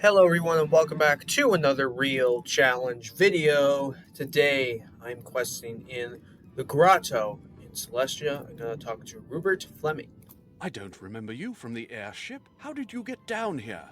Hello everyone and welcome back to another real challenge video. Today I'm questing in the grotto in Celestia. I'm going to talk to Rupert Fleming. I don't remember you from the airship. How did you get down here?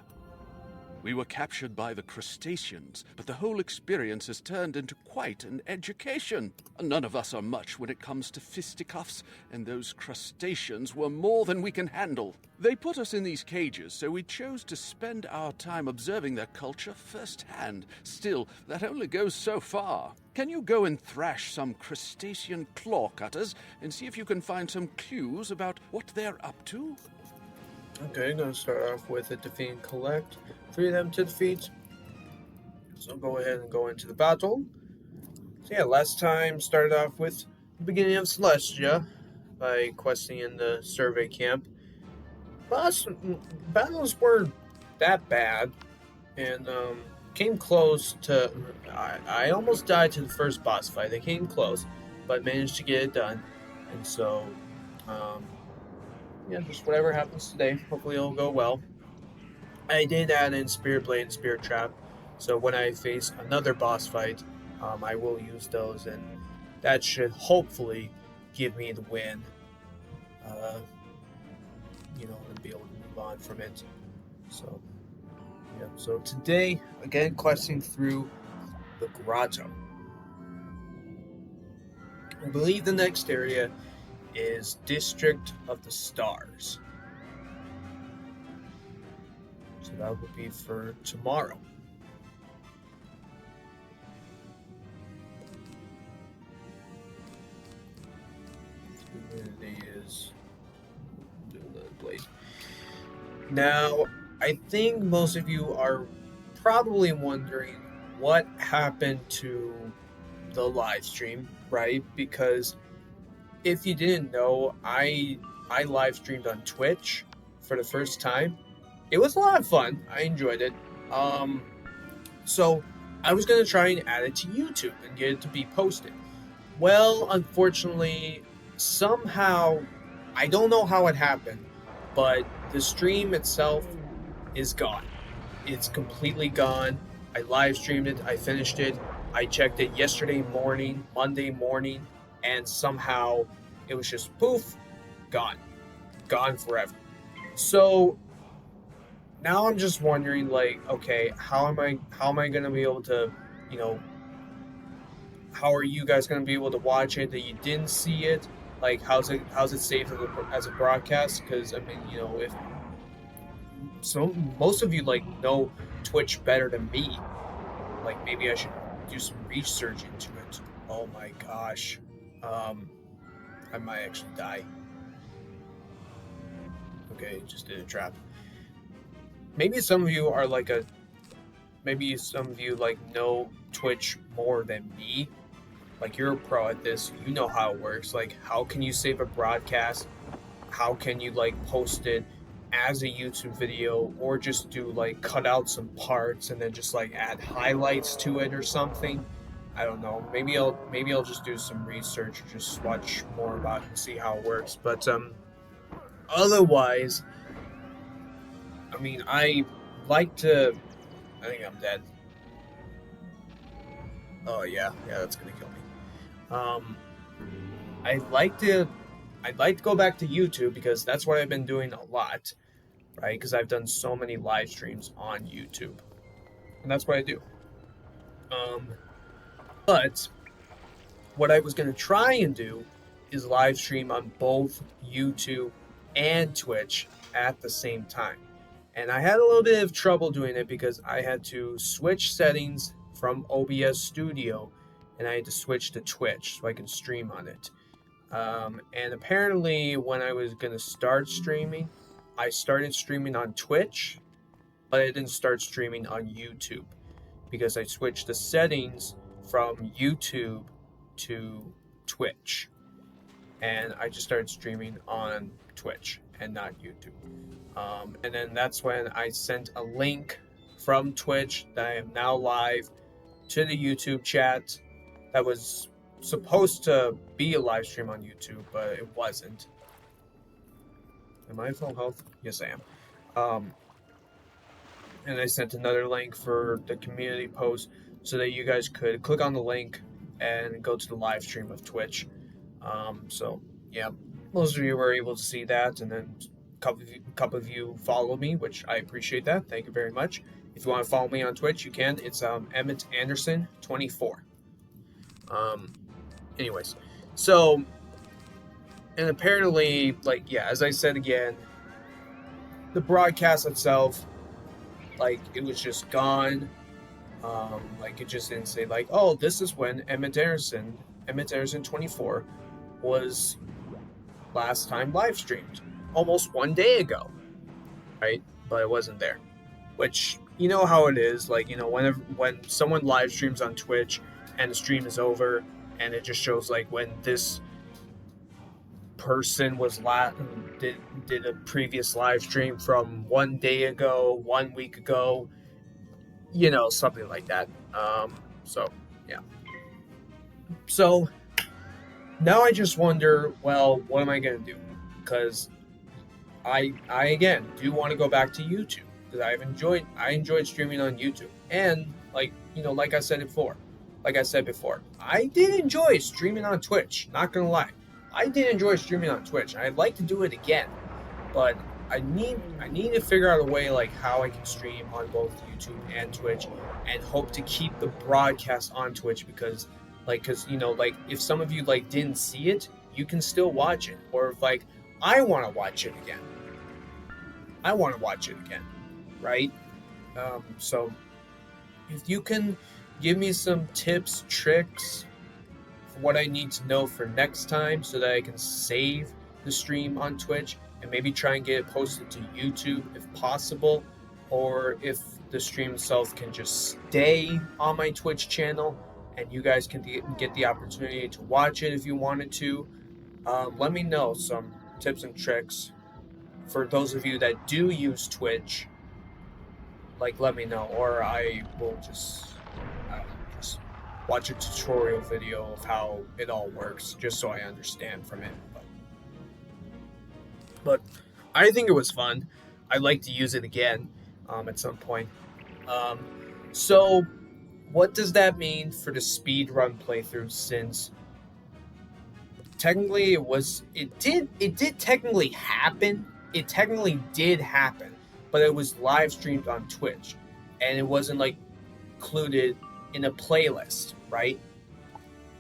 We were captured by the crustaceans, but the whole experience has turned into quite an education. None of us are much when it comes to fisticuffs, and those crustaceans were more than we can handle. They put us in these cages, so we chose to spend our time observing their culture firsthand. Still, that only goes so far. Can you go and thrash some crustacean claw cutters and see if you can find some clues about what they're up to? Okay, I'm going to start off with a defeat and collect. 3 of them to defeat. So go ahead and go into the battle. So yeah, last time started off with the beginning of Celestia by questing in the survey camp. Battles weren't that bad, and came close to. I almost died to the first boss fight. I came close, but managed to get it done. And so, um, yeah, just whatever happens today, hopefully it'll go well. I did add in Spirit Blade and Spirit Trap, so when I face another boss fight, I will use those, and that should hopefully give me the win. Uh, and be able to move on from it. So, yeah. So today, again, questing through the grotto. I believe the next area is District of the Stars. So that will be for tomorrow. Community is Blade. Now, I think most of you are probably wondering what happened to the live stream, right? Because if you didn't know, I live streamed on Twitch for the first time. It was a lot of fun. I enjoyed it. So I was gonna try and add it to YouTube and get it to be posted. Well, unfortunately, somehow I don't know how it happened, but the stream itself is gone. It's completely gone. I live streamed it. I finished it. I checked it yesterday morning, Monday morning, and somehow it was just poof, gone. Gone forever. So now I'm just wondering, like, okay, how am I gonna be able to, you know, how are you guys gonna be able to watch it that you didn't see it? Like, how's it saved as a broadcast? Because I mean, if so, most of you like know Twitch better than me. Like, maybe I should do some research into it. Oh my gosh, I might actually die. Okay, just did a trap. Maybe some of you are like maybe some of you like know Twitch more than me. Like, you're a pro at this, you know how it works. Like, how can you save a broadcast? How can you like post it as a YouTube video, or just do like cut out some parts and then just like add highlights to it or something? I don't know. Maybe I'll just do some research, or just watch more about it and see how it works. But otherwise, I mean, I like to. I think I'm dead. Oh yeah, that's gonna kill me. Um, I like to. I'd like to go back to YouTube because that's what I've been doing a lot, right? Because I've done so many live streams on YouTube, and that's what I do. Um, but what I was gonna try and do is live stream on both YouTube and Twitch at the same time. And I had a little bit of trouble doing it because I had to switch settings from OBS Studio and I had to switch to Twitch so I can stream on it. And apparently, when I was going to start streaming, I started streaming on Twitch, but I didn't start streaming on YouTube because I switched the settings from YouTube to Twitch. And I just started streaming on Twitch and not YouTube. And then that's when I sent a link from Twitch that I am now live to the YouTube chat that was supposed to be a live stream on YouTube, but it wasn't. Am I at full health? Yes, I am. and I sent another link for the community post so that you guys could click on the link and go to the live stream of Twitch. So yeah, most of you were able to see that, and then couple of you follow me, which I appreciate that. Thank you very much. If you want to follow me on Twitch, you can. It's Emmett Anderson 24. Anyways, so, and apparently, like, yeah, as I said again, the broadcast itself, like, it was just gone. Like, it just didn't say, like, oh, this is when Emmett Anderson 24 was last time live streamed almost 1 day ago, right? But it wasn't there, which, you know how it is, like, you know, when someone live streams on Twitch and the stream is over and it just shows like when this person was did a previous live stream from 1 day ago, 1 week ago, you know, something like that. So yeah. So now I just wonder, well, what am I gonna do? Because I again do want to go back to YouTube because I enjoyed streaming on YouTube, and like, you know, like I said before, I did enjoy streaming on Twitch. Not gonna lie, I did enjoy streaming on Twitch, and I'd like to do it again, but I need to figure out a way like how I can stream on both YouTube and Twitch, and hope to keep the broadcast on Twitch because you know, like if some of you like didn't see it, you can still watch it, or if like I want to watch it again, right? So if you can give me some tips, tricks for what I need to know for next time so that I can save the stream on Twitch and maybe try and get it posted to YouTube if possible, or if the stream itself can just stay on my Twitch channel and you guys can get the opportunity to watch it if you wanted to. Let me know some tips and tricks for those of you that do use Twitch. Like, let me know, or I will just watch a tutorial video of how it all works, just so I understand from it. But I think it was fun. I'd like to use it again at some point. So what does that mean for the speed run playthrough? Since technically it did technically happen. It technically did happen, but it was live streamed on Twitch, and it wasn't like included in a playlist, right?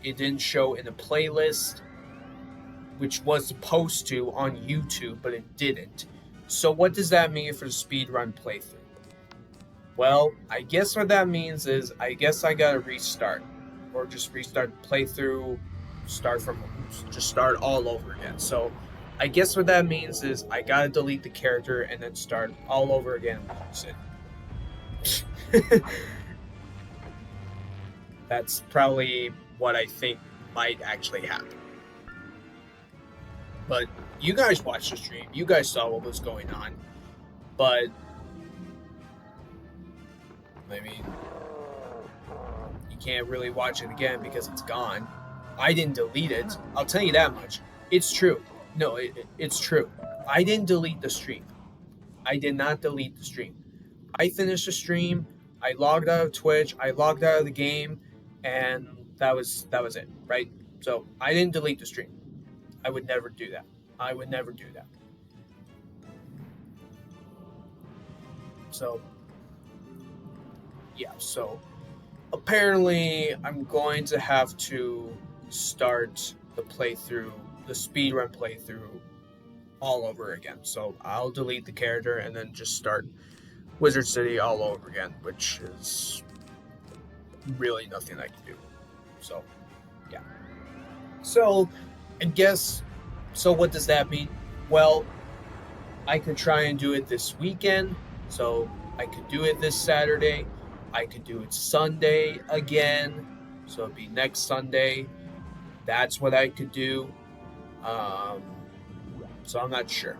It didn't show in a playlist, which was supposed to on YouTube, but it didn't. So what does that mean for the speedrun playthrough? Well, I guess what that means is I guess I gotta restart, or just restart the playthrough, start all over again. So I guess what that means is I gotta delete the character and then start all over again. That's probably what I think might actually happen. But you guys watched the stream. You guys saw what was going on. But I mean, you can't really watch it again because it's gone. I didn't delete it. I'll tell you that much. It's true. No, it's true. I didn't delete the stream. I did not delete the stream. I finished the stream. I logged out of Twitch. I logged out of the game, and that was it, right? So I didn't delete the stream. I would never do that. So, yeah. So apparently, I'm going to have to start the speedrun playthrough, all over again. So I'll delete the character and then just start Wizard City all over again, which is really nothing I can do. So, yeah. So, I guess, so what does that mean? Well, I could try and do it this weekend. So, I could do it this Saturday. I could do it Sunday again. So, it'd be next Sunday. That's what I could do. So, I'm not sure.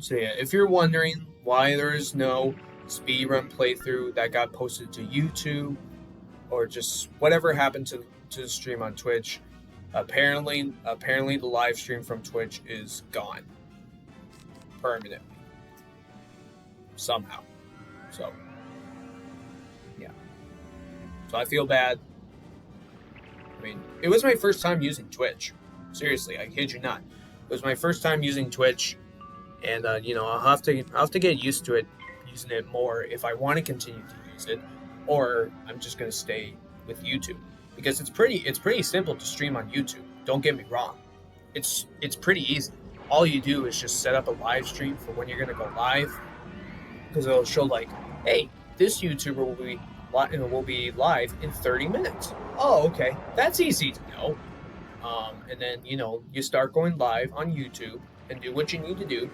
So yeah, if you're wondering why there is no speedrun playthrough that got posted to YouTube, or just whatever happened to the stream on Twitch, Apparently the live stream from Twitch is gone permanently somehow. So yeah. So I feel bad. I mean, it was my first time using Twitch. Seriously, I kid you not. It was my first time using Twitch, and I'll have to get used to it, using it more if I want to continue to use it, or I'm just gonna stay with YouTube because it's pretty simple to stream on YouTube. Don't get me wrong, it's pretty easy. All you do is just set up a live stream for when you're gonna go live, because it'll show like, hey, this YouTuber will be live in 30 minutes. Oh, okay, that's easy to know. And then you start going live on YouTube and do what you need to do.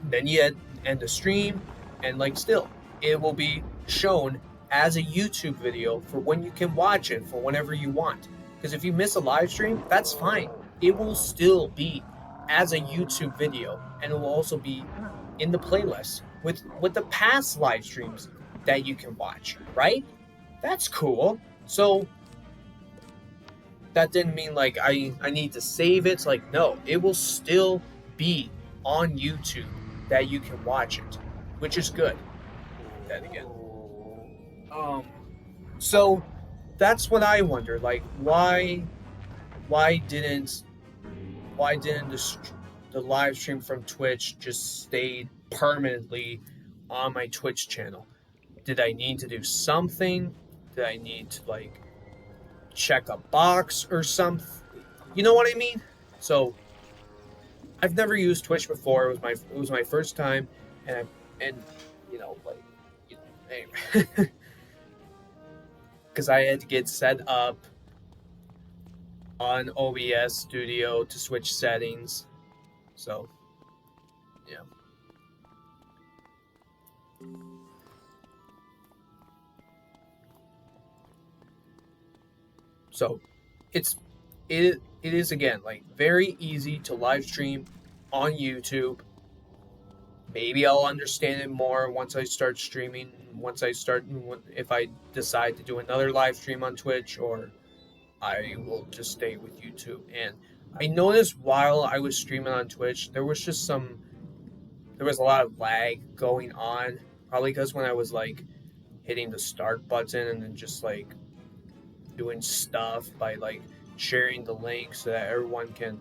Then you end the stream, and like still, it will be shown as a YouTube video for when you can watch it for whenever you want. Because if you miss a live stream, that's fine. It will still be as a YouTube video, and it will also be in the playlist with the past live streams that you can watch. Right? That's cool. So that didn't mean like I need to save it. It's like, no, it will still be on YouTube that you can watch it, which is good. Then again, so that's what I wonder. Like, why didn't the live stream from Twitch just stay permanently on my Twitch channel? Did I need to do something? Did I need to like check a box or something? You know what I mean? So I've never used Twitch before. It was my first time, and anyway, because I had to get set up on OBS Studio to switch settings. So yeah. So it is again like very easy to live stream on YouTube. Maybe I'll understand it more once I start streaming. If I decide to do another live stream on Twitch, or I will just stay with YouTube. And I noticed while I was streaming on Twitch, there was a lot of lag going on. Probably because when I was like hitting the start button and then just like doing stuff by like sharing the link so that everyone can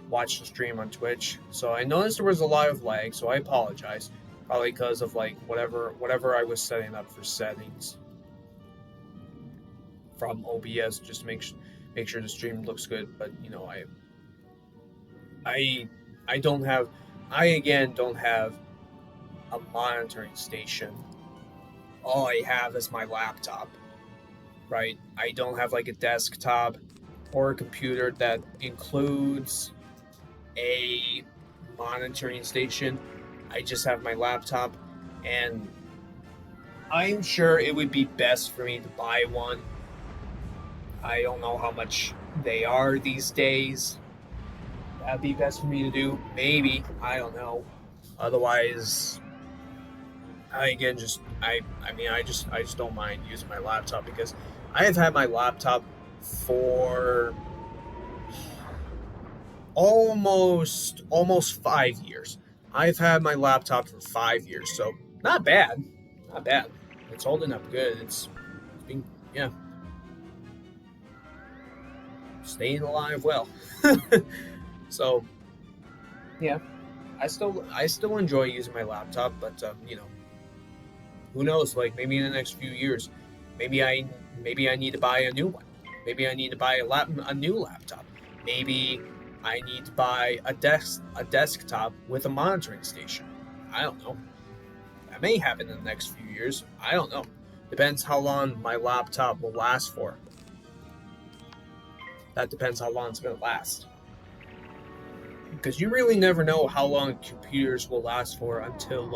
watch the stream on Twitch. So I noticed there was a lot of lag, so I apologize. Probably because of like whatever I was setting up for settings from OBS, just to make sure the stream looks good. But I again don't have a monitoring station. All I have is my laptop. Right? I don't have like a desktop or a computer that includes a monitoring station. I just have my laptop, and I'm sure it would be best for me to buy one. I don't know how much they are these days. That'd be best for me to do. Maybe. I don't know. Otherwise, I just don't mind using my laptop, because I have had my laptop for almost 5 years. I've had my laptop for 5 years, so not bad. It's holding up good. It's been, yeah, staying alive well. So yeah, I still enjoy using my laptop, but who knows? Like maybe in the next few years, maybe I need to buy a new one. Maybe I need to buy a new laptop. Maybe I need to buy a desktop with a monitoring station. I don't know. That may happen in the next few years. I don't know. Depends how long my laptop will last for. That depends how long it's going to last. Because you really never know how long computers will last for until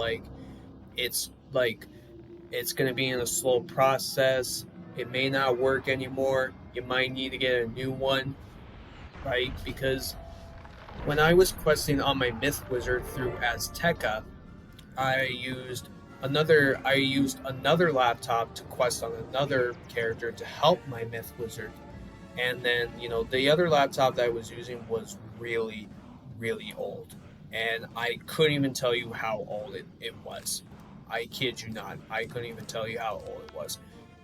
it's going to be in a slow process. It may not work anymore. You might need to get a new one, right? Because when I was questing on my Myth Wizard through Azteca, I used another laptop to quest on another character to help my Myth Wizard. And then, the other laptop that I was using was really, really old. And I couldn't even tell you how old it was. I kid you not. I couldn't even tell you how old it was.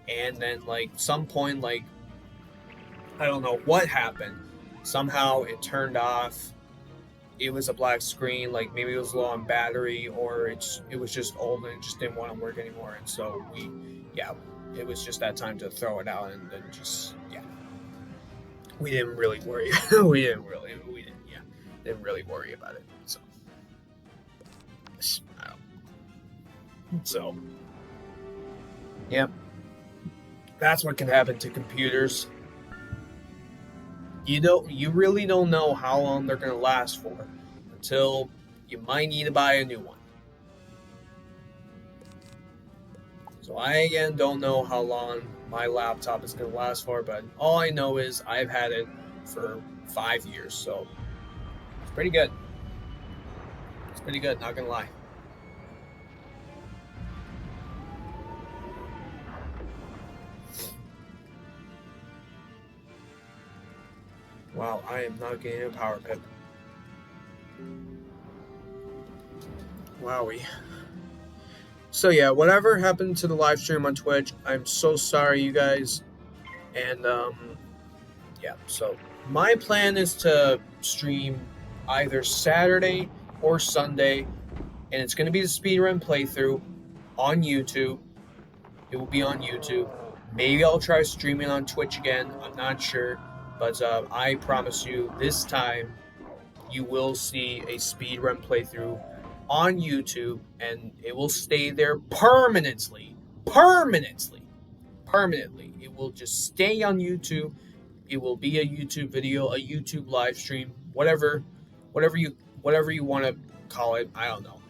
And then, like, some point, like, I don't know what happened. Somehow it turned off. It was a black screen. Like, maybe it was low on battery, or it was just old and it just didn't want to work anymore. And so yeah, it was just that time to throw it out and then just, yeah. We didn't really worry. Didn't really worry about it. So, I don't. So, yeah, that's what can happen to computers. You really don't know how long they're gonna last for until you might need to buy a new one. So I again don't know how long my laptop is gonna last for, but all I know is I've had it for 5 years, so it's pretty good. It's pretty good, not gonna lie. Wow, I am not getting a power pip. Wowie. So yeah, whatever happened to the live stream on Twitch, I'm so sorry, you guys. And yeah, so my plan is to stream either Saturday or Sunday, and it's going to be the speedrun playthrough on YouTube. It will be on YouTube. Maybe I'll try streaming on Twitch again. I'm not sure, but I promise you, this time you will see a speedrun playthrough on YouTube, and it will stay there permanently. Permanently. It will just stay on YouTube. It will be a YouTube video, a YouTube live stream, whatever you want to call it. I don't know.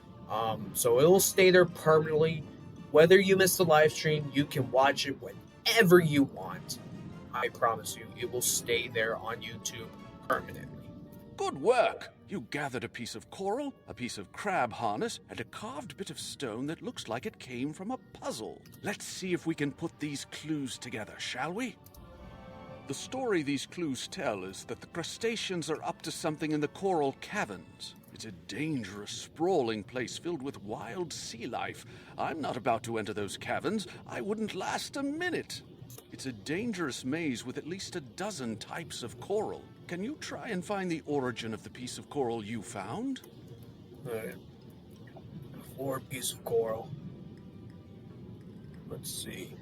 So it will stay there permanently. Whether you miss the live stream, you can watch it whenever you want. I promise you, it will stay there on YouTube permanently. Good work! You gathered a piece of coral, a piece of crab harness, and a carved bit of stone that looks like it came from a puzzle. Let's see if we can put these clues together, shall we? The story these clues tell is that the crustaceans are up to something in the coral caverns. It's a dangerous, sprawling place filled with wild sea life. I'm not about to enter those caverns. I wouldn't last a minute. It's a dangerous maze with at least a dozen types of coral. Can you try and find the origin of the piece of coral you found? Alright. 4 piece of coral. Let's see.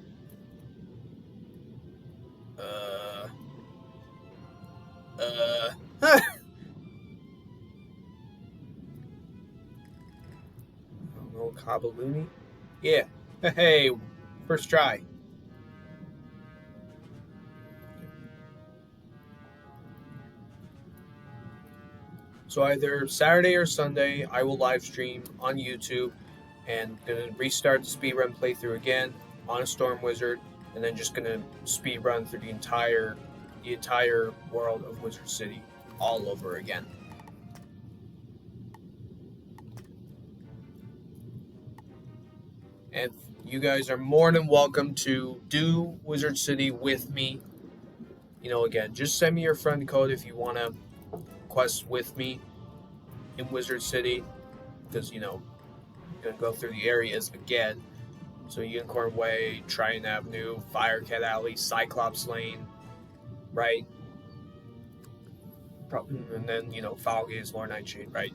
I don't know, Kabaluni? Yeah. Hey, first try. So either Saturday or Sunday, I will live stream on YouTube and gonna restart the speedrun playthrough again on a Storm Wizard, and then just gonna speedrun through the entire world of Wizard City all over again. And you guys are more than welcome to do Wizard City with me. Again, just send me your friend code if you want to quest with me in Wizard City, because you're gonna go through the areas again. So Unicorn Way, Trident Avenue, Firecat Alley, Cyclops Lane, right? And then Foul Gaze, Lore Nightshade, right?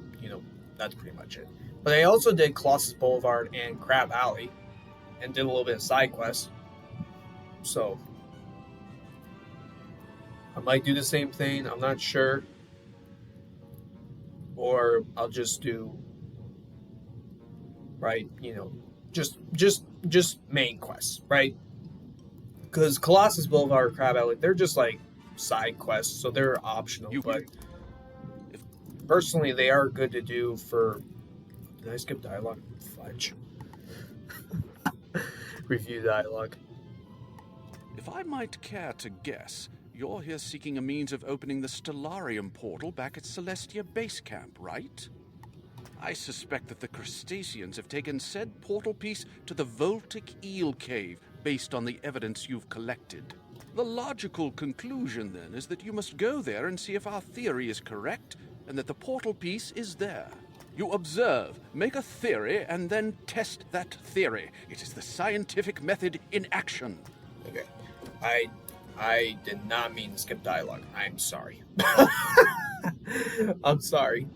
That's pretty much it. But I also did Colossus Boulevard and Crab Alley, and did a little bit of side quests. So I might do the same thing. I'm not sure. Or I'll just do, right, just main quests, right? Because Colossus Boulevard or Crab Alley, they're just like side quests, so they're optional. But personally, they are good to do for. Did I skip dialogue? Fudge. Review dialogue. If I might care to guess, you're here seeking a means of opening the Stellarium portal back at Celestia Base Camp, right? I suspect that the crustaceans have taken said portal piece to the Voltic Eel Cave based on the evidence you've collected. The logical conclusion, then, is that you must go there and see if our theory is correct, and that the portal piece is there. You observe, make a theory, and then test that theory. It is the scientific method in action. Okay. I did not mean to skip dialogue. I'm sorry. I'm sorry.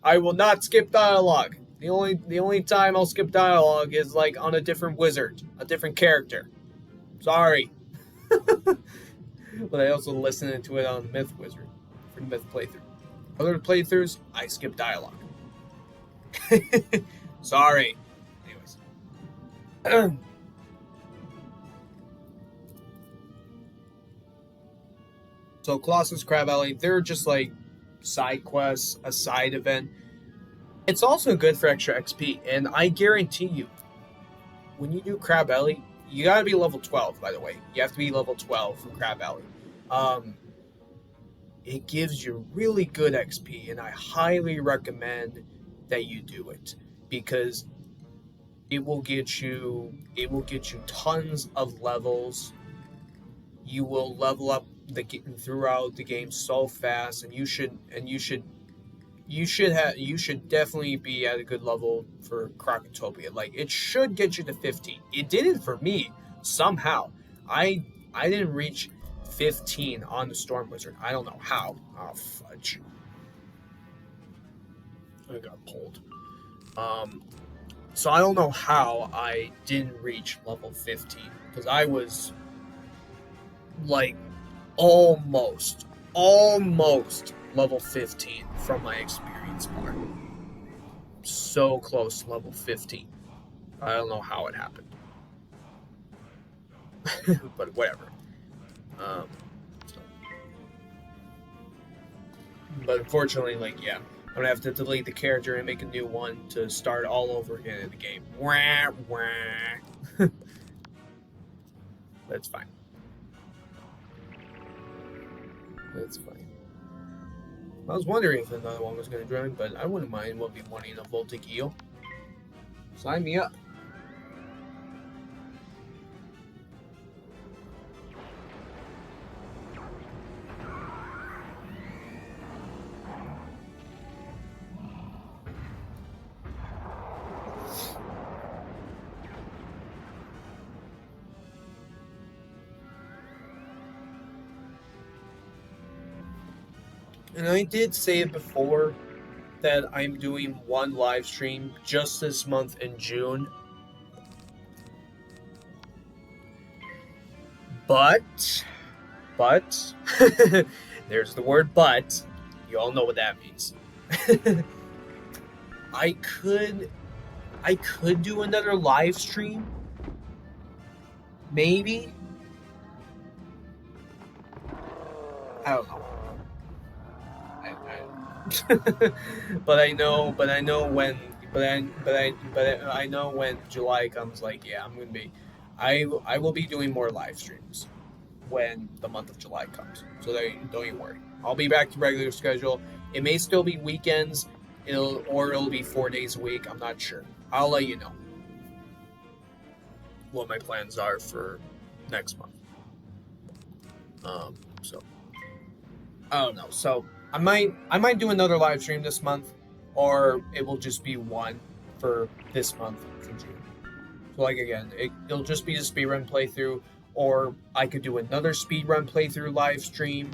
I will not skip dialogue. The only time I'll skip dialogue is like on a different wizard, a different character. Sorry. But I also listened to it on Myth Wizard for the Myth playthrough. Other playthroughs, I skip dialogue. Sorry. Anyways. So Colossus Crab Alley, they're just like side quests, a side event. It's also good for extra XP, and I guarantee you, when you do Crab Alley, you gotta be level 12, by the way. You have to be level 12 for Crab Alley. It gives you really good XP, and I highly recommend that you do it, because it will get you tons of levels. You will level up throughout the game so fast, and you should definitely be at a good level for Krokotopia. Like, it should get you to 15. It didn't for me somehow. I didn't reach 15 on the Storm Wizard. I don't know how. Oh fudge! I got pulled. So I don't know how I didn't reach level 15, because I was like almost level 15 from my experience bar. So close to level 15. I don't know how it happened. But whatever. But unfortunately, like, yeah, I'm gonna have to delete the character and make a new one to start all over again in the game. Wah, wah. That's fine. That's fine. I was wondering if another one was going to join, but I wouldn't mind wanting a Voltic Eel. Sign me up. And I did say it before that I'm doing one live stream just this month in June. But, there's the word but. You all know what that means. I could do another live stream. Maybe. I don't know. but I know when July comes. Like, yeah, I will be doing more live streams when the month of July comes. So don't you worry. I'll be back to regular schedule. It may still be weekends. It'll be 4 days a week. I'm not sure. I'll let you know what my plans are for next month. So I don't know. So I might do another live stream this month, or it will just be one for this month for June. So, like, again, it'll just be a speedrun playthrough, or I could do another speedrun playthrough live stream,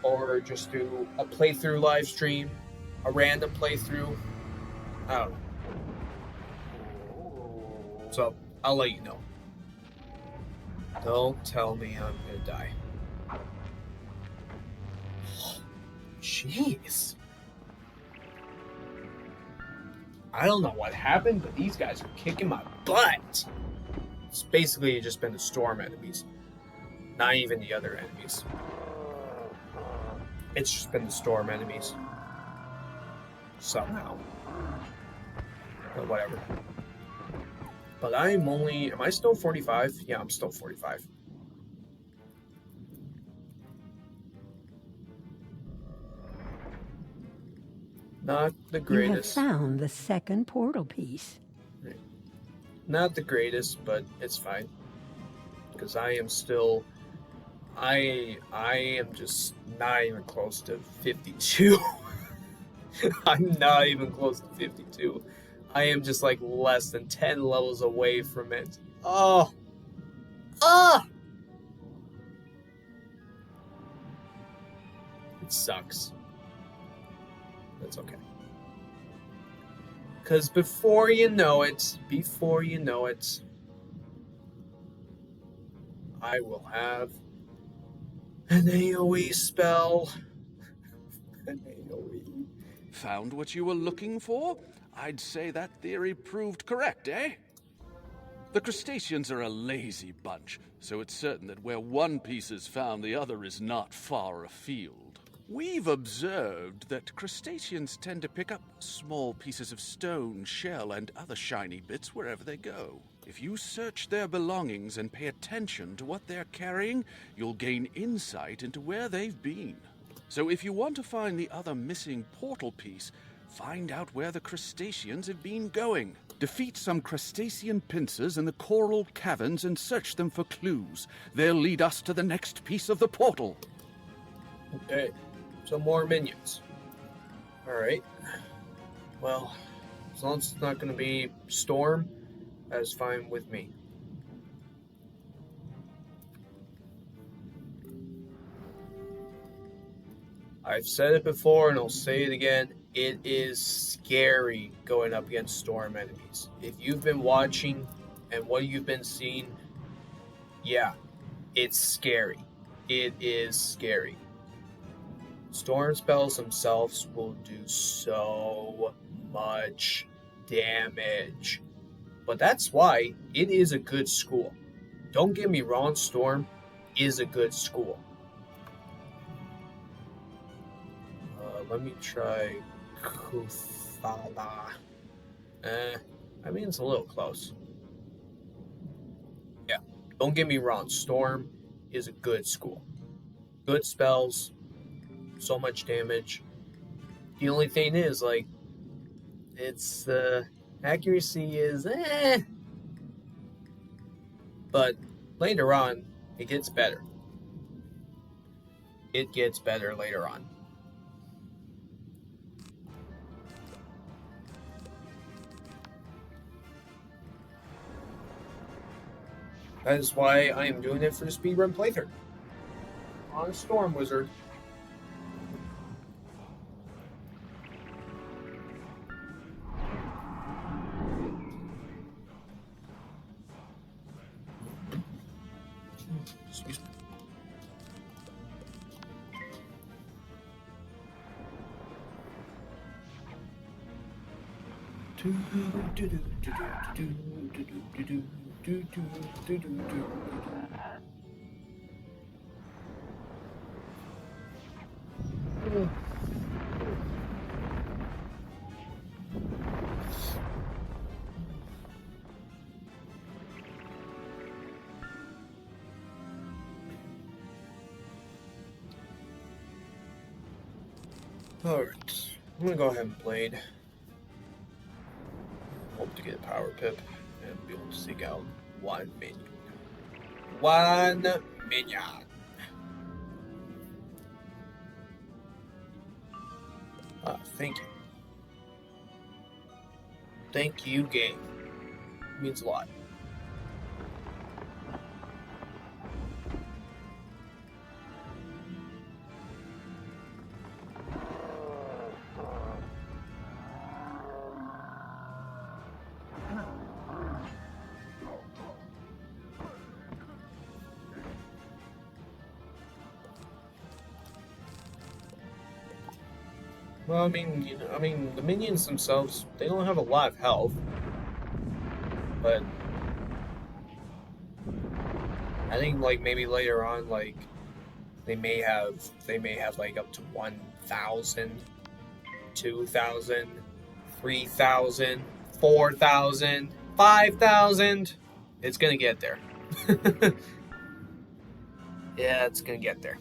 or just do a playthrough live stream, a random playthrough. I don't know. So I'll let you know. Don't tell me I'm gonna die. Jeez. I don't know what happened, but these guys are kicking my butt. It's basically just been the storm enemies. Not even the other enemies. It's just been the storm enemies. Somehow. But whatever. But am I still 45? Yeah, I'm still 45. Not the greatest. You have found the second portal piece. Not the greatest, but it's fine. because I am just not even close to 52. I'm not even close to 52. I am just like less than 10 levels away from it. Oh. Ah! It sucks. That's okay. Because before you know it, I will have an AoE spell. An AoE. Found what you were looking for? I'd say that theory proved correct, eh? The crustaceans are a lazy bunch, so it's certain that where one piece is found, the other is not far afield. We've observed that crustaceans tend to pick up small pieces of stone, shell, and other shiny bits wherever they go. If you search their belongings and pay attention to what they're carrying, you'll gain insight into where they've been. So if you want to find the other missing portal piece, find out where the crustaceans have been going. Defeat some crustacean pincers in the coral caverns and search them for clues. They'll lead us to the next piece of the portal. Okay, some more minions. Alright. Well, as long as it's not going to be Storm, that's fine with me. I've said it before and I'll say it again. It is scary going up against Storm enemies. If you've been watching and what you've been seeing, yeah, it's scary. It is scary. Storm spells themselves will do so much damage. But that's why it is a good school. Don't get me wrong, Storm is a good school. Let me try Kuthala. I mean, it's a little close. Yeah, don't get me wrong, Storm is a good school. Good spells, so much damage. The only thing is, like, its accuracy is but later on, it gets better. It gets better later on. That is why I am doing it for the speedrun playthrough on Storm Wizard. Excuse me. Alright, I'm gonna go ahead and blade. Hope to get a power pip and be able to seek out one minion. One minion! Thank you. Thank you, game. It means a lot. Well, I mean, the minions themselves, they don't have a lot of health, but I think like maybe later on, like they may have like up to 1,000, 2,000, 3,000, 4,000, 5,000. It's gonna get there. Yeah, it's gonna get there.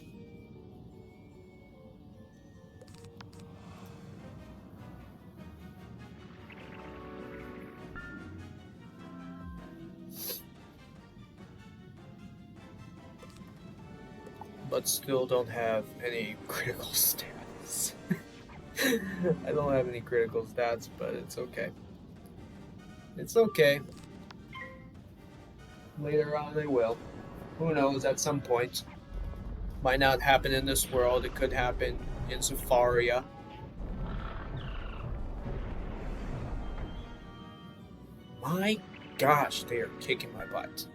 but still don't have any critical stats. I don't have any critical stats, but it's okay. It's okay. Later on I will. Who knows, at some point. Might not happen in this world, it could happen in Safaria. My gosh, they are kicking my butt.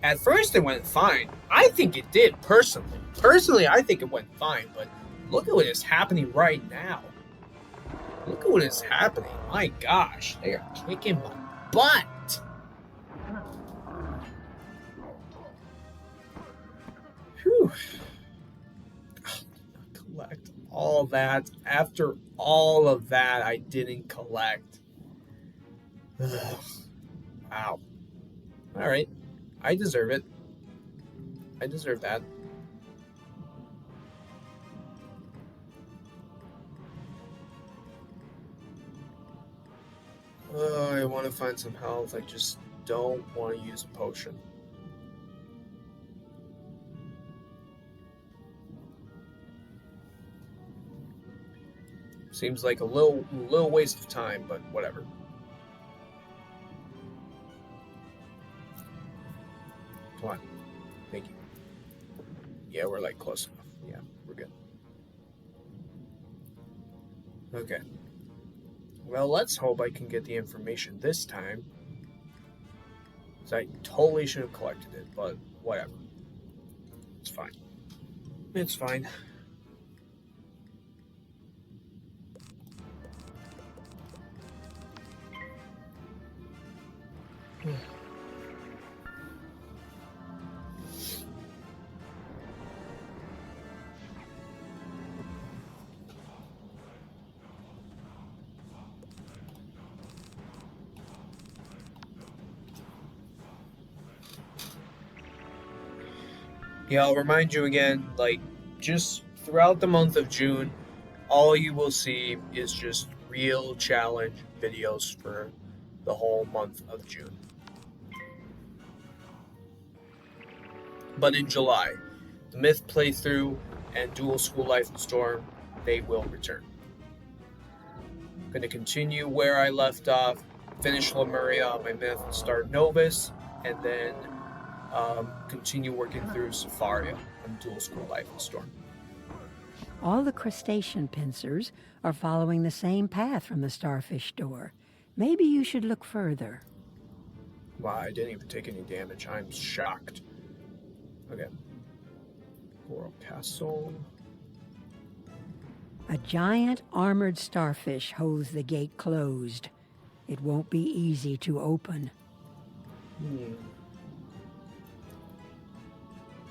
At first it went fine. I think it did, personally. Personally, I think it went fine, but look at what is happening right now. Look at what is happening. My gosh, they are kicking my butt. Whew. Collect all that. After all of that, I didn't collect. Ugh. Wow. Alright. I deserve it. I deserve that. I want to find some health. I just don't want to use a potion. Seems like a little waste of time, but whatever. Come on. Thank you. Yeah, we're like close enough. Yeah, we're good. Okay. Well, let's hope I can get the information this time. So I totally should have collected it, but whatever. It's fine. It's fine. Yeah, I'll remind you again, like, just throughout the month of June, all you will see is just real challenge videos for the whole month of June. But in July, the Myth playthrough and Dual School Life and Storm, they will return. I'm going to continue where I left off, finish Lemuria on my Myth, start Novus, and then continue working through Safaria on Dual School Life and Storm. All the crustacean pincers are following the same path from the starfish door. Maybe you should look further. Wow, I didn't even take any damage. I'm shocked. Okay. Coral Castle. A giant armored starfish holds the gate closed. It won't be easy to open.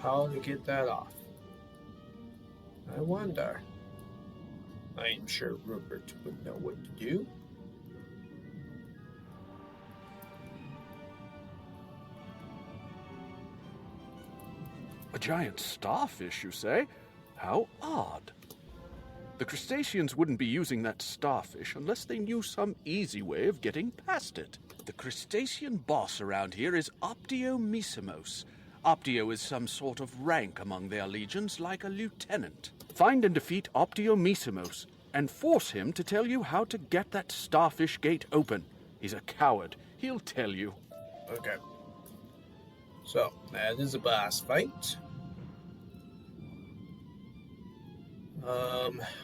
How to get that off? I wonder. I'm sure Rupert would know what to do. A giant starfish, you say? How odd. The crustaceans wouldn't be using that starfish unless they knew some easy way of getting past it. The crustacean boss around here is Optiomissimos. Optio is some sort of rank among their legions, like a lieutenant. Find and defeat Optiomissimos, and force him to tell you how to get that starfish gate open. He's a coward. He'll tell you. Okay. So, that is a boss fight.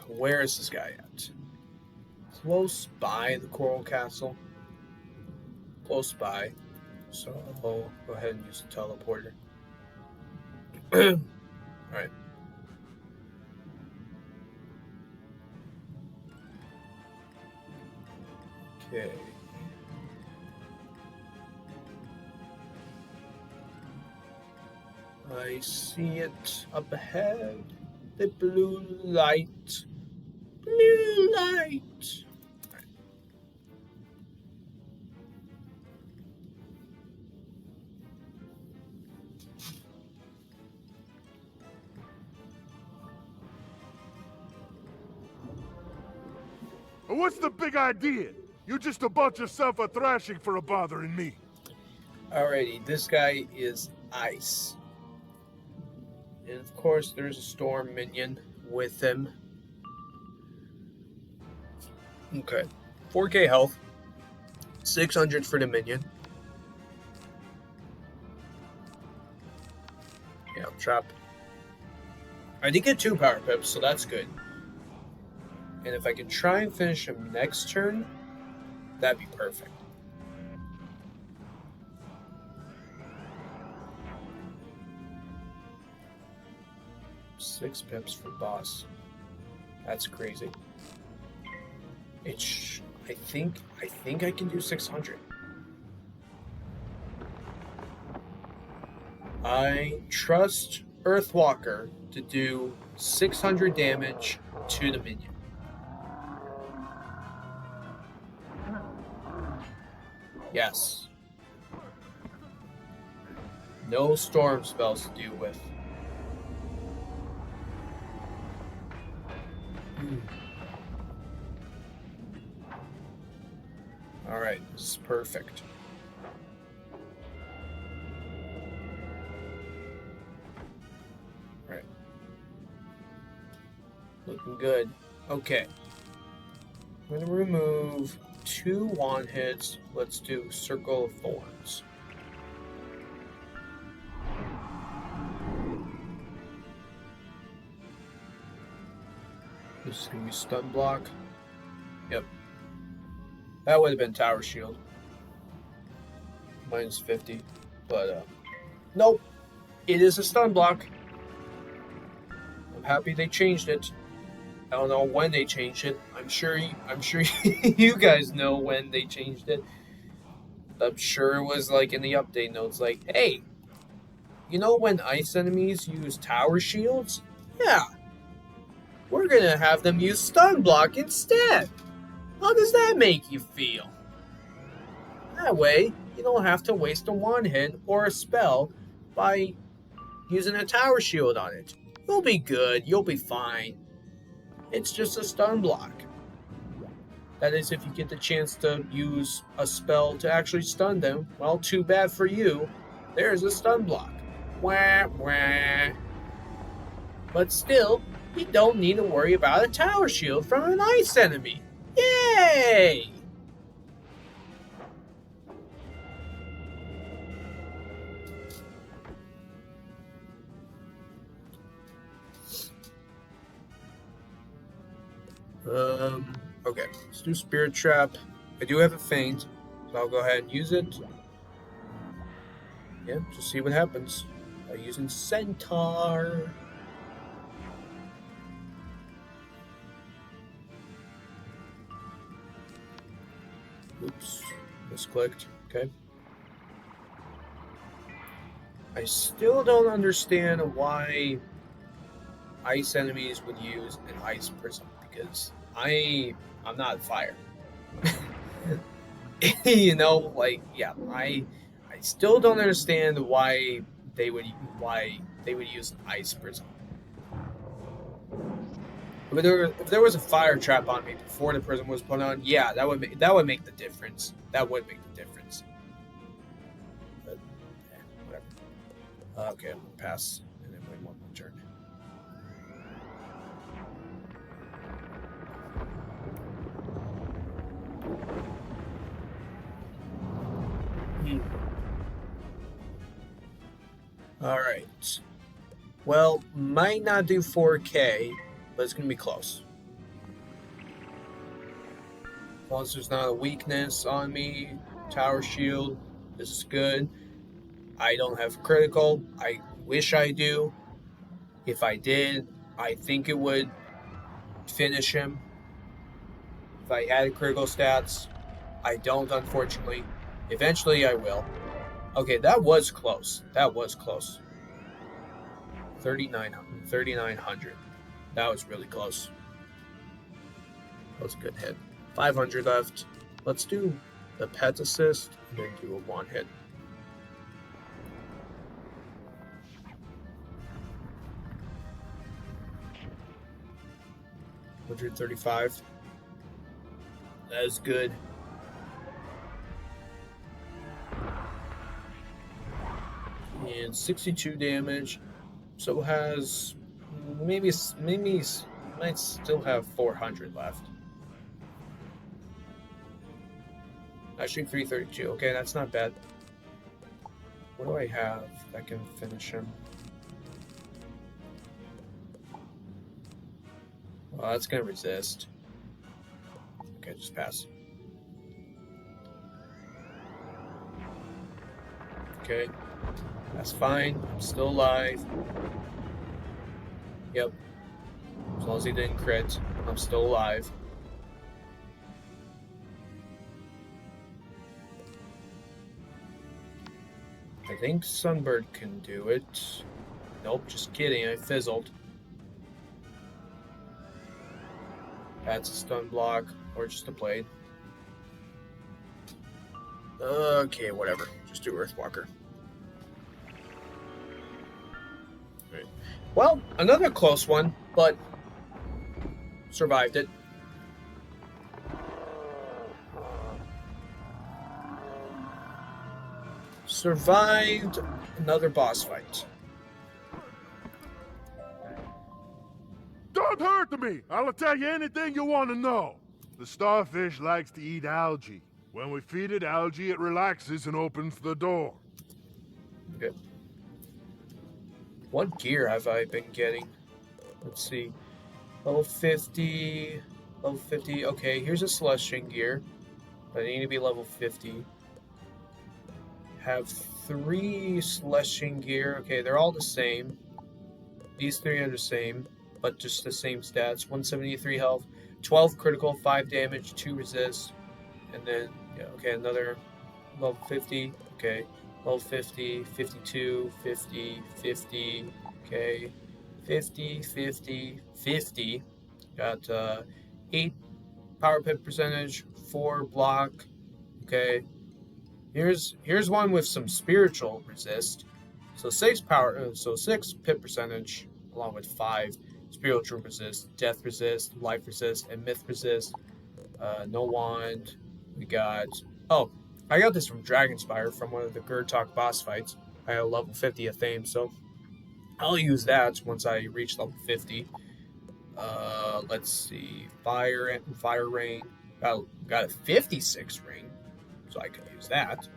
Where is this guy at? Close by the Coral Castle. Close by. So, I'll go ahead and use the teleporter. Alright. Okay. I see it up ahead. The blue light. Blue light. What's the big idea? You just about yourself a thrashing for a bothering me. Alrighty, this guy is ice. And of course, there's a storm minion with him. Okay. 4k health. 600 for the minion. Yeah, trap. I did get 2 power pips, so that's good. And if I can try and finish him next turn, that'd be perfect. Six pips for boss. That's crazy. I think I can do 600. I trust Earthwalker to do 600 damage to the minion. Yes. No storm spells to deal with. Alright, this is perfect. Right. Looking good. Okay. I'm going to remove 2 wand hits. Let's do Circle of Thorns. This is going to be stun block. Yep. That would have been Tower Shield. Minus 50. But, nope. It is a stun block. I'm happy they changed it. I don't know when they changed it. I'm sure you guys know when they changed it. I'm sure it was like in the update notes, like, hey, you know when ice enemies use tower shields? Yeah. We're gonna have them use stun block instead. How does that make you feel? That way, you don't have to waste a wand hit or a spell by using a tower shield on it. You'll be good. You'll be fine. It's just a stun block. That is, if you get the chance to use a spell to actually stun them. Well, too bad for you. There's a stun block. Wah, wah. But still, you don't need to worry about a tower shield from an ice enemy. Yay! Okay, let's do Spirit Trap. I do have a feint, so I'll go ahead and use it. Yeah, just see what happens by using Centaur. Oops, misclicked. Okay. I still don't understand why ice enemies would use an ice prism, because I'm not fire. You know, like, yeah, I still don't understand why they would use an ice prism. If there was a fire trap on me before the prism was put on, yeah, that would make the difference. That would make the difference. But yeah, whatever. Okay, I'm gonna pass and then wait one more turn. All right. Well, might not do 4K, but it's gonna be close. As long as there's not a weakness on me, tower shield, this is good. I don't have critical. I wish I do. If I did, I think it would finish him. If I had critical stats, I don't, unfortunately. Eventually, I will. Okay, that was close. That was close. 3,900. That was really close. That was a good hit. 500 left. Let's do the pet assist and then do a one hit. $135. That is good. And 62 damage. So has maybe might still have 400 left. Actually, 332. Okay, that's not bad. What do I have that can finish him? Well, that's gonna resist. Okay, just pass. Okay, that's fine. I'm still alive. Yep. As long as he didn't crit, I'm still alive. I think Sunbird can do it. Nope, just kidding. I fizzled. That's a stun block, or just a blade. Okay, whatever. Just do Earthwalker. Right. Well, another close one, but survived it. Survived another boss fight. Don't hurt me! I'll tell you anything you want to know. The starfish likes to eat algae. When we feed it algae, it relaxes and opens the door. Okay. What gear have I been getting? Let's see. Level 50. Level 50. Okay, here's a Celestian gear. But I need to be level 50. Have 3 Celestian gear. Okay, they're all the same. These 3 are the same, but just the same stats. 173 health, 12 critical, 5 damage, 2 resist. And then, yeah, okay, another level 50. Okay, level 50, 52, 50, 50. Okay, 50, 50, 50. Got 8 power pip percentage, 4 block. Okay, here's one with some spiritual resist. So 6 power, so 6 pip percentage, along with 5 spiritual resist, death resist, life resist, and myth resist. No wand. We got. Oh, I got this from Dragonspire from one of the Gurtok boss fights. I had a level 50 of Fame, so I'll use that once I reach level 50. Let's see. Fire rain. Got a 56 ring, so I could use that.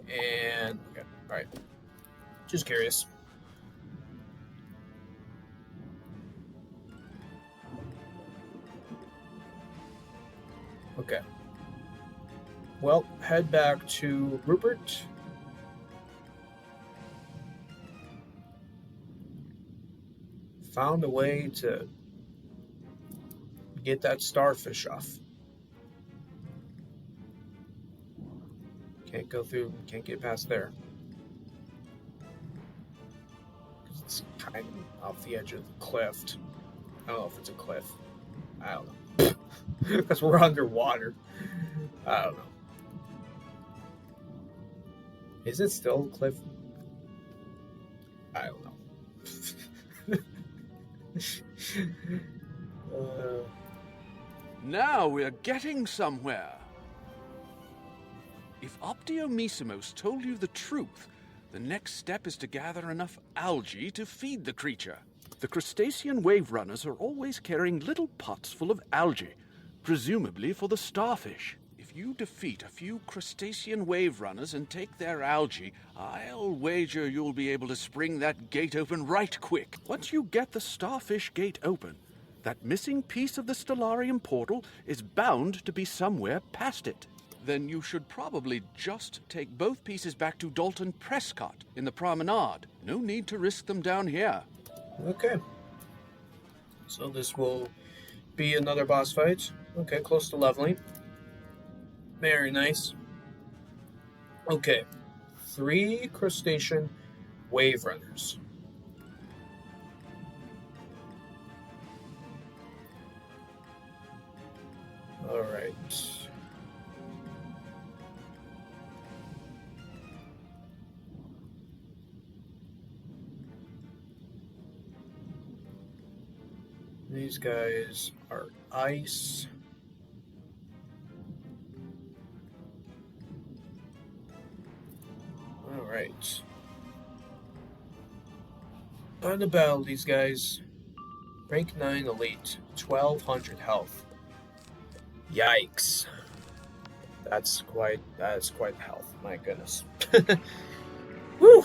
And okay, all right. Just curious. Okay. Well, head back to Rupert. Found a way to get that starfish off. Can't go through, can't get past there. It's kind of off the edge of the cliff. I don't know if it's a cliff. I don't know. Because we're underwater. I don't know. Is it still a cliff? I don't know. Now we're getting somewhere. If Optiomissimos told you the truth, the next step is to gather enough algae to feed the creature. The crustacean wave runners are always carrying little pots full of algae, presumably for the starfish. If you defeat a few crustacean wave runners and take their algae, I'll wager you'll be able to spring that gate open right quick. Once you get the starfish gate open, that missing piece of the Stellarium portal is bound to be somewhere past it. Then you should probably just take both pieces back to Dalton Prescott in the promenade. No need to risk them down here. Okay. So this will be another boss fight. Okay, close to leveling. Very nice. Okay. 3 crustacean wave runners. Alright. These guys are ice. Alright. On the battle, these guys. Rank 9 elite, 1200 health. Yikes. That's quite health, my goodness. Whew.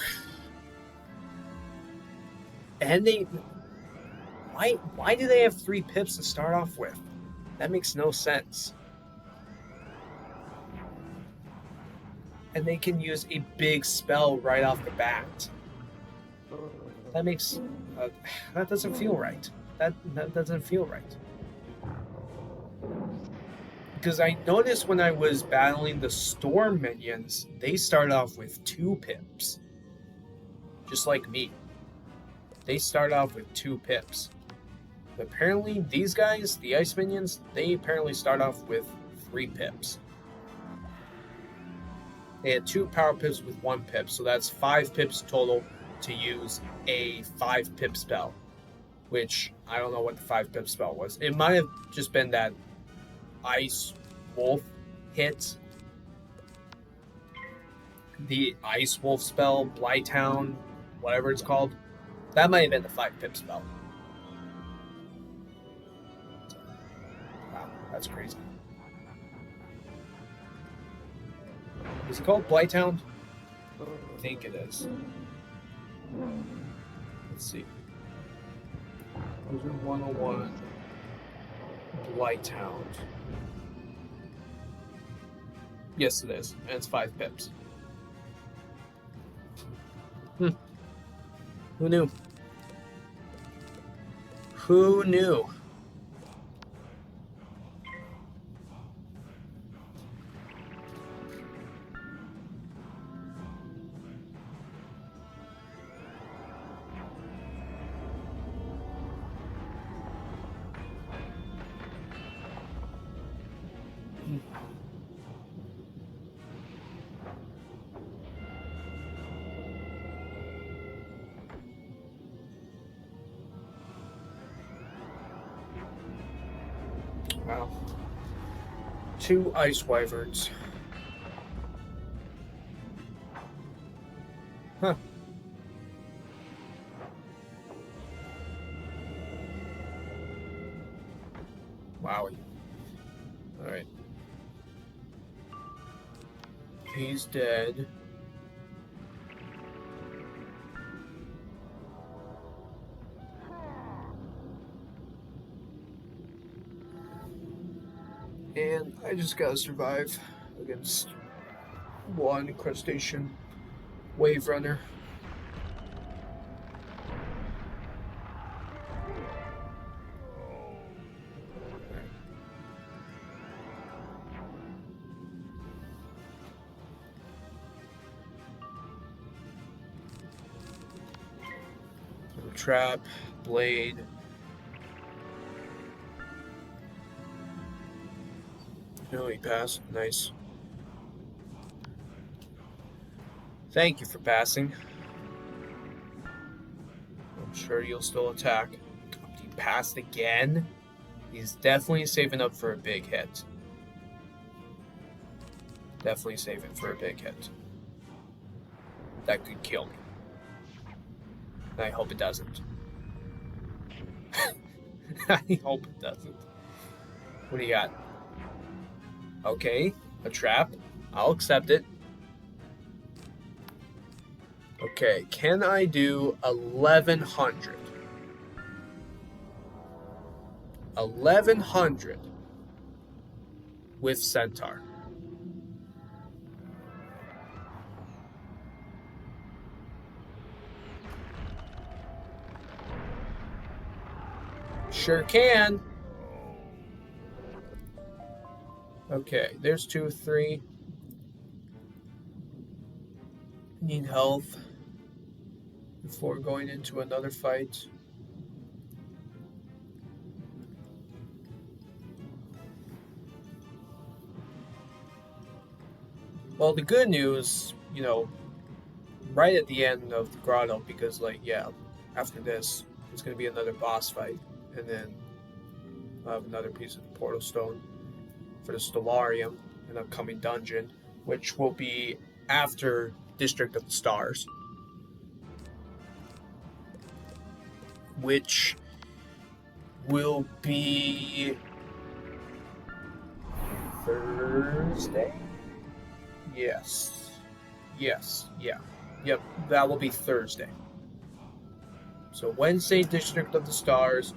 And why do they have 3 pips to start off with? That makes no sense. And they can use a big spell right off the bat. That makes that doesn't feel right. That doesn't feel right. Because I noticed when I was battling the storm minions, they start off with 2 pips. Just like me. They start off with 2 pips. But apparently these guys, the ice minions, they apparently start off with 3 pips. They had 2 power pips with 1 pip, so that's 5 pips total to use a 5 pip spell. Which, I don't know what the 5 pip spell was. It might have just been that Ice Wolf hit. The Ice Wolf spell, Blighthound, whatever it's called. That might have been the 5 pip spell. Wow, that's crazy. Is it called Blighthound? I think it is. Let's see. Wizard101. Blighthound. Yes, it is. And it's 5 pips. Who knew? Who knew? Wow. 2 ice wyverns. Huh. Wowie. Alright. He's dead. And I just gotta survive against 1 crustacean wave runner. Trap, blade. No, he passed. Nice. Thank you for passing. I'm sure you'll still attack. He passed again? He's definitely saving up for a big hit. Definitely saving for a big hit. That could kill me. I hope it doesn't. I hope it doesn't. What do you got? Okay, a trap. I'll accept it. Okay, can I do 1100? 1100 with Centaur. Sure can. Okay, there's 2, 3. Need health before going into another fight. Well, the good news, you know, right at the end of the grotto, because, like, yeah, after this, it's going to be another boss fight. And then I'll have another piece of portal stone for the Stellarium, an upcoming dungeon, which will be after District of the Stars. which will be Thursday? Yes. Yes, yeah. Yep, that will be Thursday. So Wednesday, District of the Stars,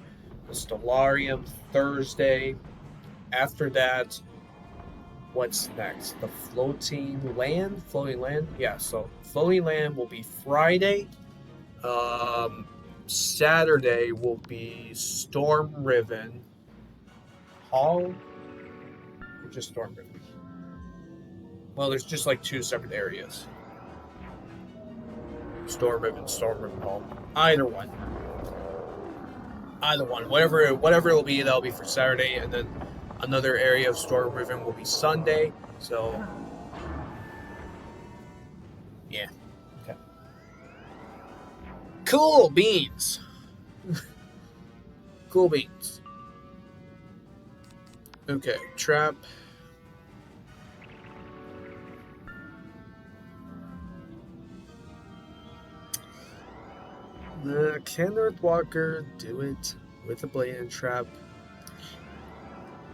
the Stellarium Thursday. After that, what's next? The Floating Land? Floating Land? Yeah, so Floating Land will be Friday. Saturday will be Storm Riven Hall, or just Storm Riven? Well, there's just like two separate areas. Storm Riven Hall. Either one. Whatever it'll be, that'll be for Saturday, and then another area of Storm Riven will be Sunday. So, yeah. Okay. Cool beans. Cool beans. Okay, trap. Can Earthwalker do it with a blade and trap?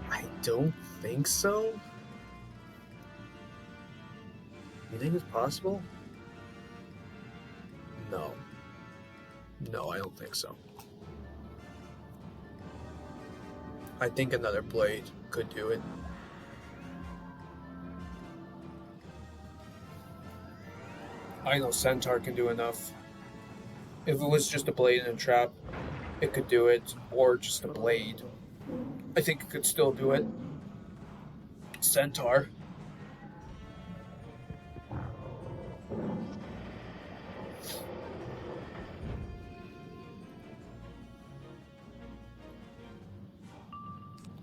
I don't think so. You think it's possible? No. No, I don't think so. I think another blade could do it. I know Centaur can do enough. If it was just a blade and a trap, it could do it, or just a blade. I think it could still do it. Centaur.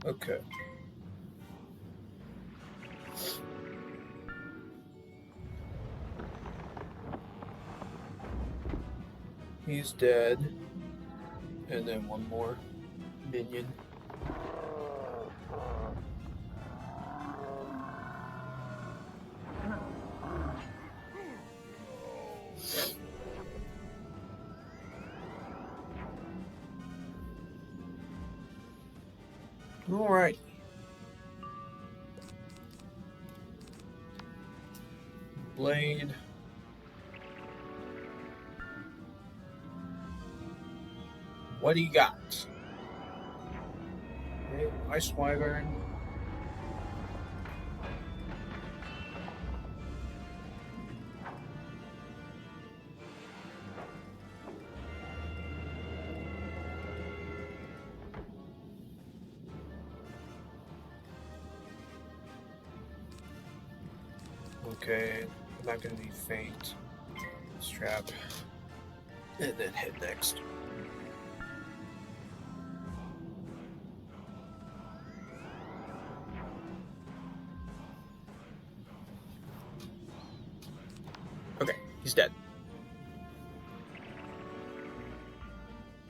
Okay. He's dead. And then one more minion. All right. Blade. What do you got? Okay, Ice Wyvern. Okay, I'm not gonna need faint. Strap. And then hit next. Okay, he's dead.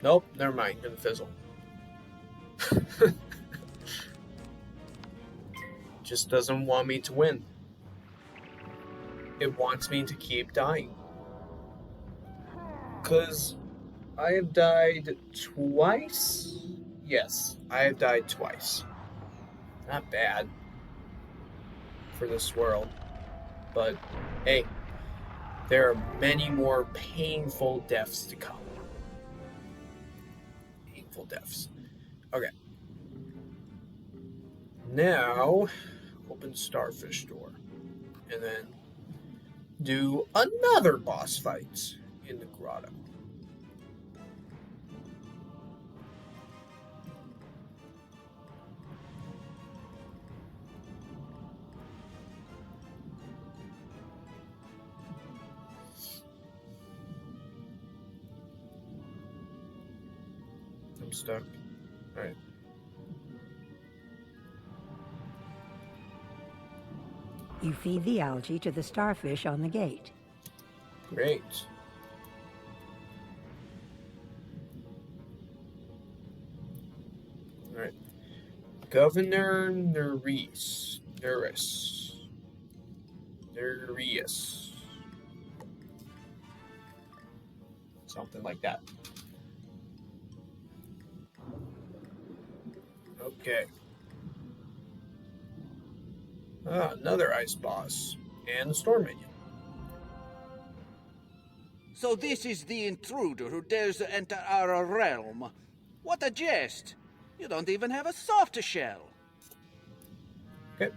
Nope, never mind, gonna fizzle. Just doesn't want me to win. It wants me to keep dying. Because I have died twice? Yes, I have died twice. Not bad for this world. But, hey, there are many more painful deaths to come. Painful deaths. Okay. Now, open Starfish door. And then do another boss fight in the grotto. I'm stuck. Alright. You feed the algae to the starfish on the gate. Great. Alright. Governor Nereus. Something like that. Okay. Another ice boss. And a storm minion. So this is the intruder who dares to enter our realm. What a jest! You don't even have a soft shell. Okay.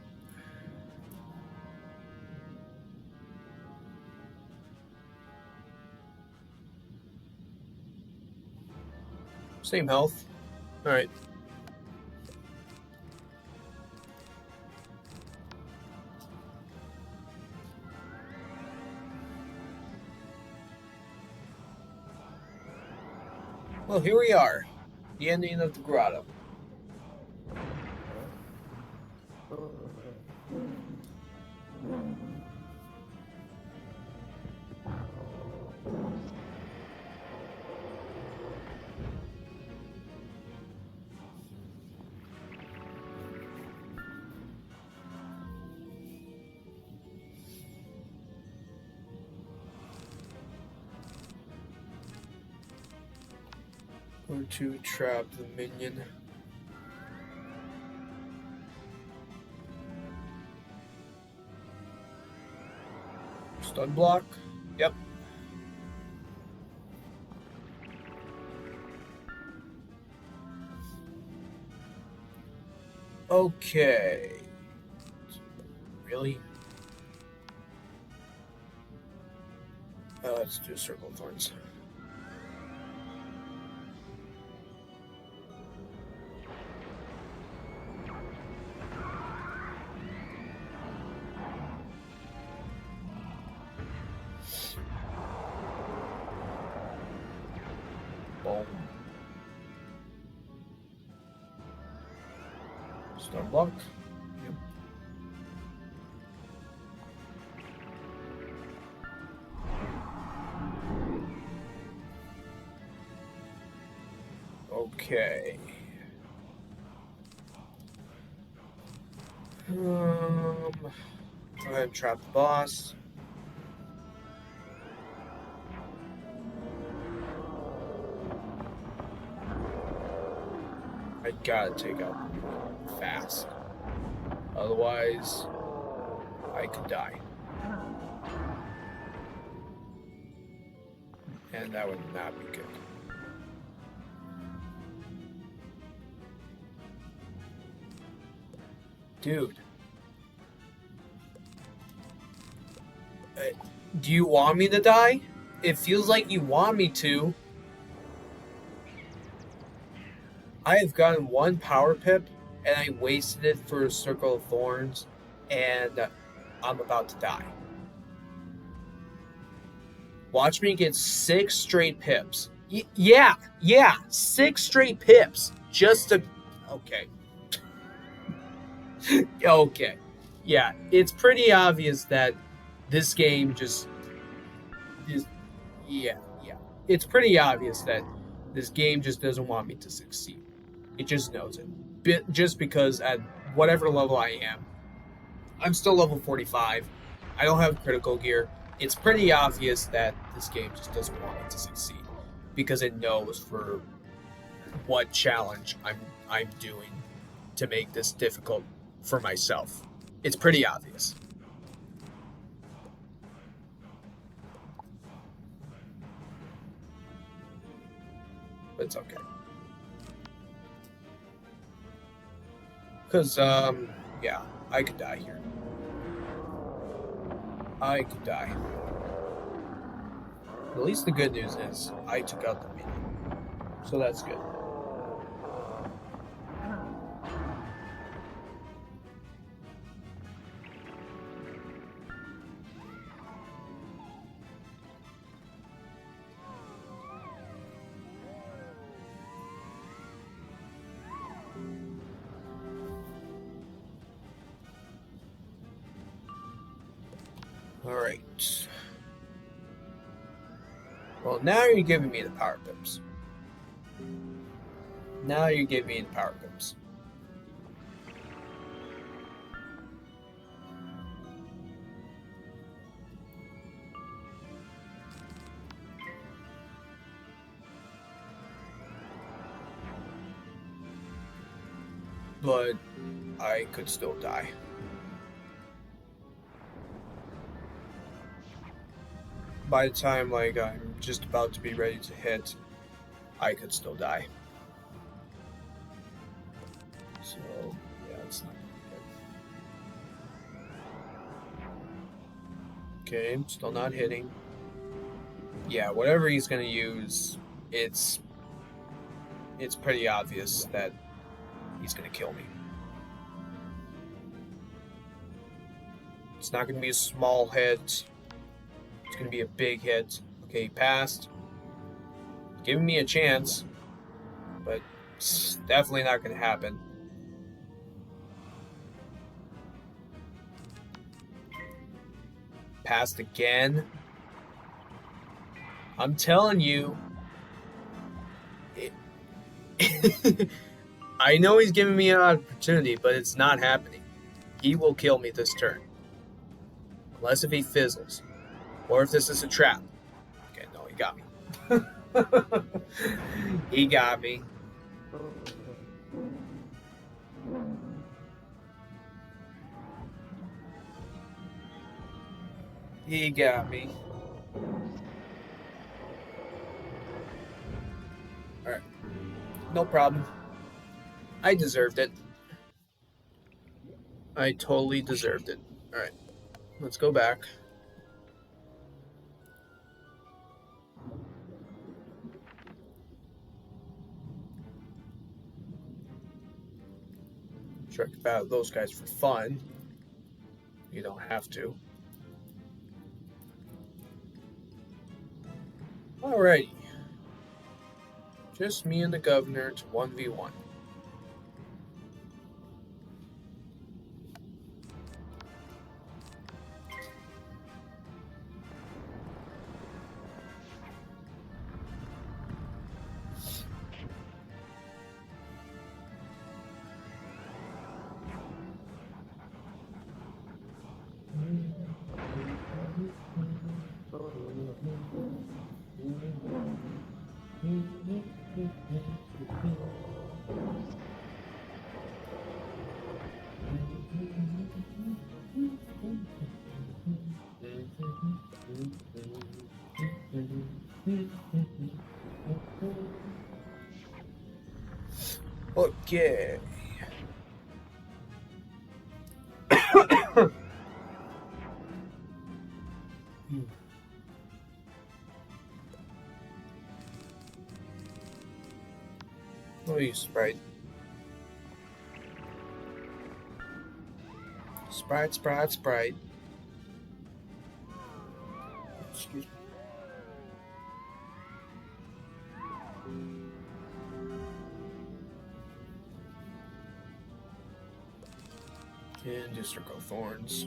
Same health. Alright. Well, here we are. The ending of the grotto. Or to trap the minion. Stun block? Yep. Okay. Really? Let's do Circle of Thorns. Boom. Stun block. Yep. Okay. Go ahead and trap the boss. I gotta take out the minion fast. Otherwise, I could die. And that would not be good. Dude. Do you want me to die? It feels like you want me to. I have gotten one power pip, and I wasted it for a Circle of Thorns, and I'm about to die. Watch me get 6 straight pips. Yeah, 6 straight pips. Just to... Okay. Okay. Yeah, it's pretty obvious that this game just... Yeah. It's pretty obvious that this game just doesn't want me to succeed. It just knows it. Just because at whatever level I am, I'm still level 45. I don't have critical gear. It's pretty obvious that this game just doesn't want me to succeed because it knows for what challenge I'm doing to make this difficult for myself. It's pretty obvious. But it's okay. Because, yeah, I could die here. I could die. At least the good news is I took out the minion. So that's good. Alright. Well, now you're giving me the power pips. Now you're giving me the power pips. but I could still die. By the time like I'm just about to be ready to hit, I could still die. So yeah, it's not good. Okay, still not hitting. Yeah, whatever he's gonna use, it's pretty obvious that he's gonna kill me. It's not gonna be a small hit. It's gonna be a big hit. Okay, he passed. Giving me a chance, but it's definitely not gonna happen. Passed again. I'm telling you. I know he's giving me an opportunity, but it's not happening. He will kill me this turn. Unless if he fizzles. Or if this is a trap. Okay, no, he got me. He got me. He got me. Alright. No problem. I deserved it. I totally deserved it. Alright. Let's go back. Check out those guys for fun. You don't have to. Alrighty. Just me and the governor to 1v1. Okay. Oh, you Sprite. Sprite. Excuse me. And do Circle of Thorns.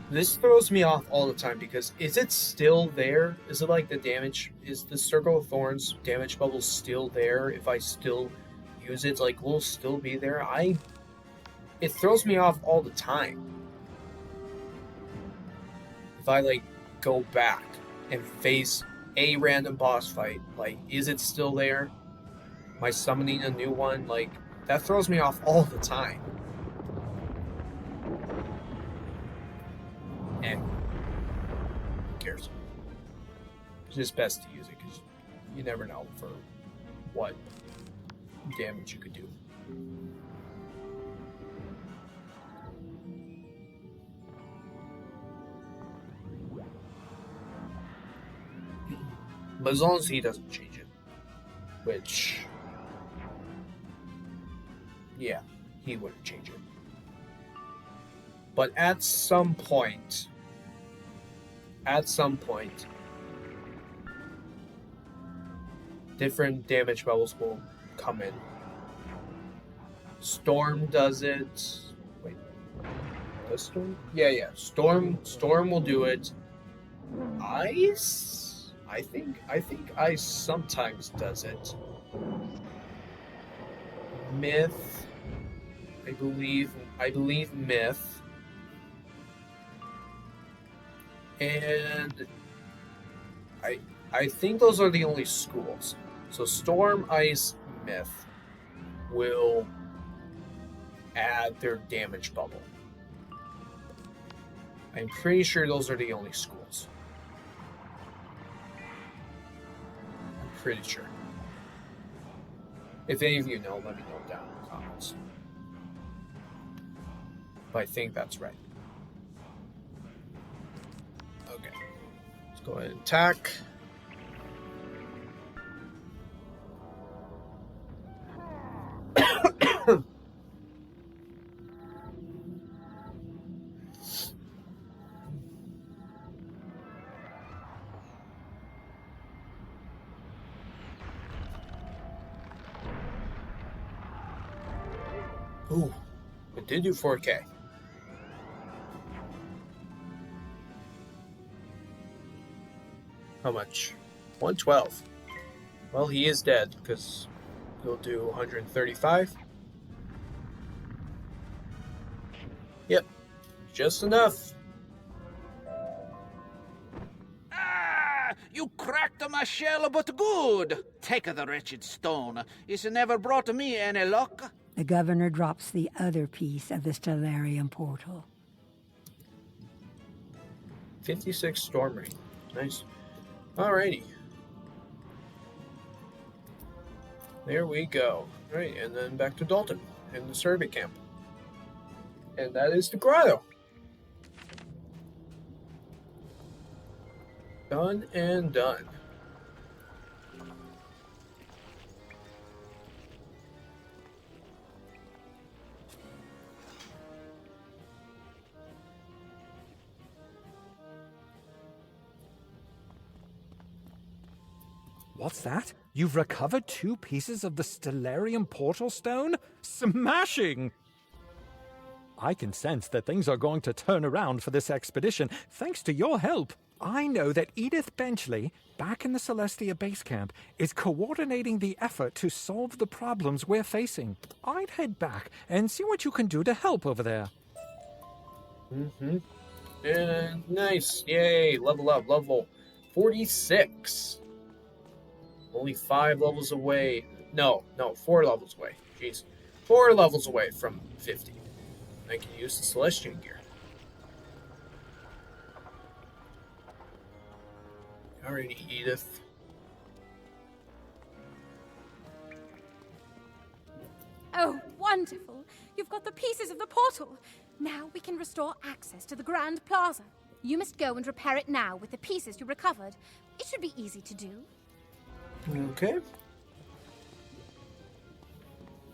This throws me off all the time because is it still there? Is it like the damage? Is the Circle of Thorns damage bubble still there if I still use it? Like, will it still be there? It throws me off all the time. If I, like, go back and face a random boss fight, like, is it still there? Am I summoning a new one? Like, that throws me off all the time. And who cares? It's just best to use it because you never know for what damage you could do. But as long as he doesn't change it, which, yeah, he wouldn't change it. But at some point, different damage bubbles will come in. Storm does it. Wait, does Storm? Yeah. Storm will do it. Ice? I think Ice sometimes does it. Myth. I believe Myth. And I think those are the only schools. So Storm, Ice, Myth will add their damage bubble. I'm pretty sure those are the only schools. I'm pretty sure. If any of you know, let me know down in the comments. But I think that's right. Okay. Let's go ahead and attack. Ooh, it did do 4K. How much? 112. Well, he is dead because he'll do 135. Yep, just enough. Ah! You cracked my shell, but good. Take the wretched stone. It's never brought me any luck. The governor drops the other piece of the Stellarium portal. 56 storm rain. Nice. Alrighty. There we go. Right, and then back to Dalton in the survey camp. And that is the grotto. Done and done. What's that? You've recovered 2 pieces of the Stellarium portal stone? Smashing! I can sense that things are going to turn around for this expedition, thanks to your help. I know that Edith Benchley, back in the Celestia base camp, is coordinating the effort to solve the problems we're facing. I'd head back and see what you can do to help over there. And nice. Yay. Level up. Level 46. Only 5 levels away. No, 4 levels away. Jeez. 4 levels away from 50. I can use the Celestian gear. Alrighty, Edith. Oh, wonderful! You've got the pieces of the portal. Now we can restore access to the Grand Plaza. You must go and repair it now with the pieces you recovered. It should be easy to do. Okay.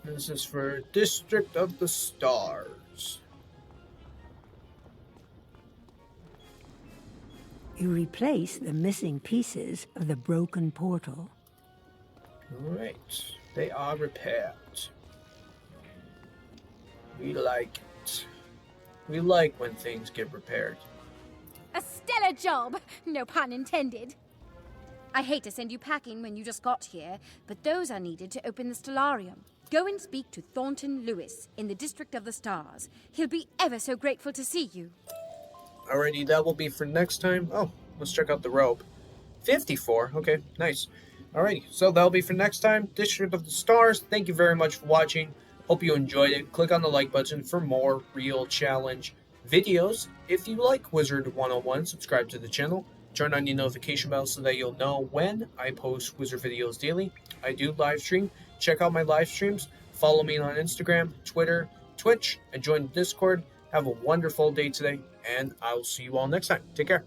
This is for District of the Stars. You replace the missing pieces of the broken portal. Alright. They are repaired. We like it. We like when things get repaired. A stellar job! No pun intended. I hate to send you packing when you just got here, but those are needed to open the Stellarium. Go and speak to Thornton Lewis in the District of the Stars. He'll be ever so grateful to see you. Alrighty, that will be for next time. Oh, let's check out the robe. 54. Okay, nice. Alrighty, so that'll be for next time. District of the Stars, thank you very much for watching. Hope you enjoyed it. Click on the like button for more real challenge videos. If you like Wizard101, subscribe to the channel. Turn on your notification bell so that you'll know when I post Wizard videos daily. I do live stream. Check out my live streams. Follow me on Instagram, Twitter, Twitch, and join the Discord. Have a wonderful day today, and I'll see you all next time. Take care.